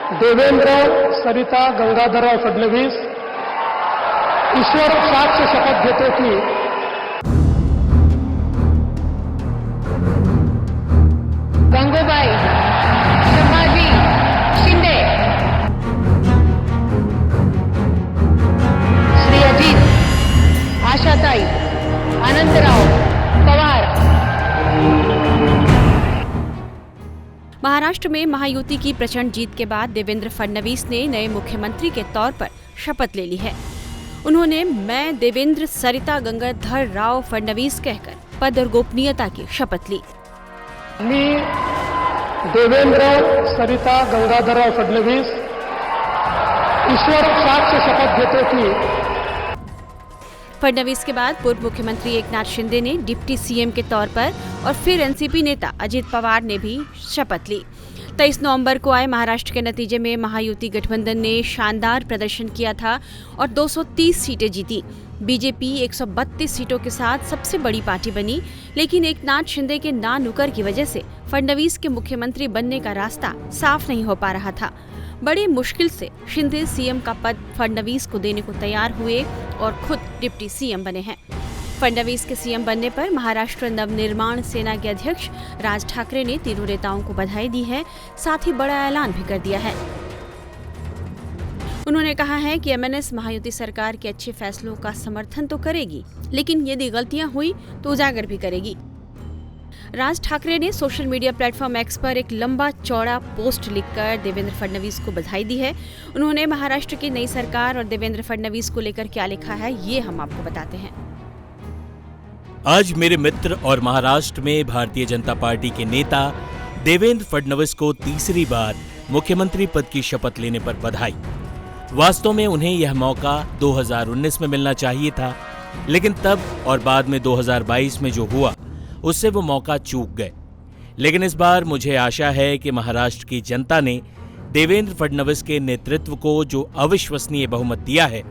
देवेंद्र सरिता गंगाधरराव फडणवीस ईश्वर साक्ष शपथ घेतो की गंगूबाई संभाजी शिंदे, श्री अजित आशाताई अनंतराव पवार। महाराष्ट्र में महायुति की प्रचंड जीत के बाद देवेंद्र फडणवीस ने नए मुख्यमंत्री के तौर पर शपथ ले ली है। उन्होंने मैं देवेंद्र सरिता गंगाधर राव फडणवीस कहकर पद और गोपनीयता की शपथ ली। मी देवेंद्र सरिता गंगाधरराव फडणवीस ईश्वर साक्ष शपथ घेतो की। फडणवीस के बाद पूर्व मुख्यमंत्री एकनाथ शिंदे ने डिप्टी सीएम के तौर पर और फिर एनसीपी नेता अजित पवार ने भी शपथ ली। 23 नवंबर को आए महाराष्ट्र के नतीजे में महायुति गठबंधन ने शानदार प्रदर्शन किया था और 230 सीटें जीती। बीजेपी 132 सीटों के साथ सबसे बड़ी पार्टी बनी, लेकिन एकनाथ शिंदे के ना नुकर की वजह से फडणवीस के मुख्यमंत्री बनने का रास्ता साफ नहीं हो पा रहा था। बड़ी मुश्किल से शिंदे सीएम का पद फडणवीस को देने को तैयार हुए और खुद डिप्टी सीएम बने हैं। फडणवीस के सीएम बनने पर महाराष्ट्र नवनिर्माण सेना के अध्यक्ष राज ठाकरे ने तीनों नेताओं को बधाई दी है, साथ ही बड़ा ऐलान भी कर दिया है। उन्होंने कहा है कि एमएनएस महायुति सरकार के अच्छे फैसलों का समर्थन तो करेगी, लेकिन यदि गलतियां हुई तो उजागर भी करेगी। राज ठाकरे ने सोशल मीडिया प्लेटफॉर्म एक्स पर एक लंबा चौड़ा पोस्ट लिखकर देवेंद्र फडणवीस को बधाई दी है। उन्होंने महाराष्ट्र की नई सरकार और देवेंद्र फडणवीस को लेकर क्या लिखा है, ये हम आपको बताते हैं। आज मेरे मित्र और महाराष्ट्र में भारतीय जनता पार्टी के नेता देवेंद्र फडणवीस को तीसरी बार मुख्यमंत्री पद की शपथ लेने पर बधाई। वास्तव में उन्हें यह मौका 2019 में मिलना चाहिए था, लेकिन तब और बाद में 2022 में जो हुआ उससे वो मौका चूक गए। लेकिन इस बार मुझे आशा है कि महाराष्ट्र की जनता ने देवेंद्र फडणवीस के नेतृत्व को जो अविश्वसनीय बहुमत दिया है,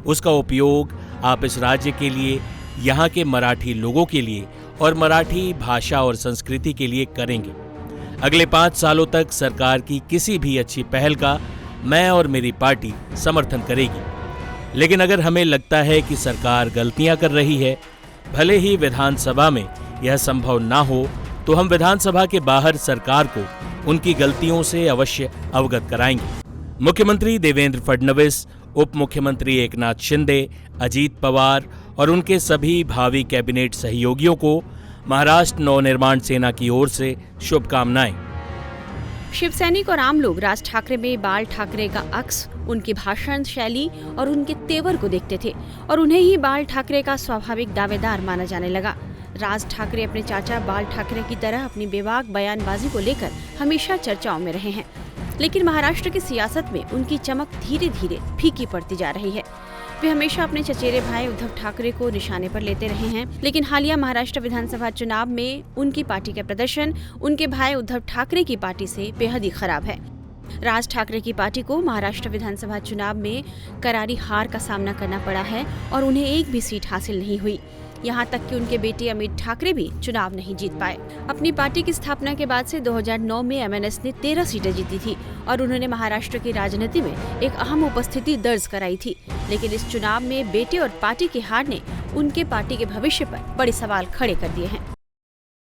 उसका उपयोग आप इस राज्य के लिए, यहाँ के मराठी लोगों के लिए और मराठी भाषा और संस्कृति के लिए करेंगे। अगले 5 सालों तक सरकार की किसी भी अच्छी पहल का मैं और मेरी पार्टी समर्थन करेगी। लेकिन अगर हमें लगता है कि सरकार गलतियां कर रही है, भले ही विधानसभा में यह संभव ना हो, तो हम विधानसभा के बाहर सरकार को उनकी गलतियों से अवश्य अवगत कराएंगे। मुख्यमंत्री देवेंद्र फडणवीस, उप मुख्यमंत्री एकनाथ शिंदे, अजीत पवार और उनके सभी भावी कैबिनेट सहयोगियों को महाराष्ट्र नवनिर्माण सेना की ओर से शुभकामनाएं। शिवसैनिक और आम लोग राज ठाकरे में बाल ठाकरे का अक्स, उनकी भाषण शैली और उनके तेवर को देखते थे और उन्हें ही बाल ठाकरे का स्वाभाविक दावेदार माना जाने लगा। राज ठाकरे अपने चाचा बाल ठाकरे की तरह अपनी बेबाक बयानबाजी को लेकर हमेशा चर्चाओं में रहे हैं, लेकिन महाराष्ट्र की सियासत में उनकी चमक धीरे धीरे फीकी पड़ती जा रही है। वे हमेशा अपने चचेरे भाई उद्धव ठाकरे को निशाने पर लेते रहे हैं, लेकिन हालिया महाराष्ट्र विधानसभा चुनाव में उनकी पार्टी का प्रदर्शन उनके भाई उद्धव ठाकरे की पार्टी से बेहद ही खराब है। राज ठाकरे की पार्टी को महाराष्ट्र विधानसभा चुनाव में करारी हार का सामना करना पड़ा है और उन्हें एक भी सीट हासिल नहीं हुई। यहाँ तक कि उनके बेटे अमित ठाकरे भी चुनाव नहीं जीत पाए। अपनी पार्टी की स्थापना के बाद से 2009 में एमएनएस ने 13 सीटें जीती थी और उन्होंने महाराष्ट्र की राजनीति में एक अहम उपस्थिति दर्ज कराई थी, लेकिन इस चुनाव में बेटे और पार्टी की हार ने उनके पार्टी के भविष्य पर बड़े सवाल खड़े कर दिए हैं।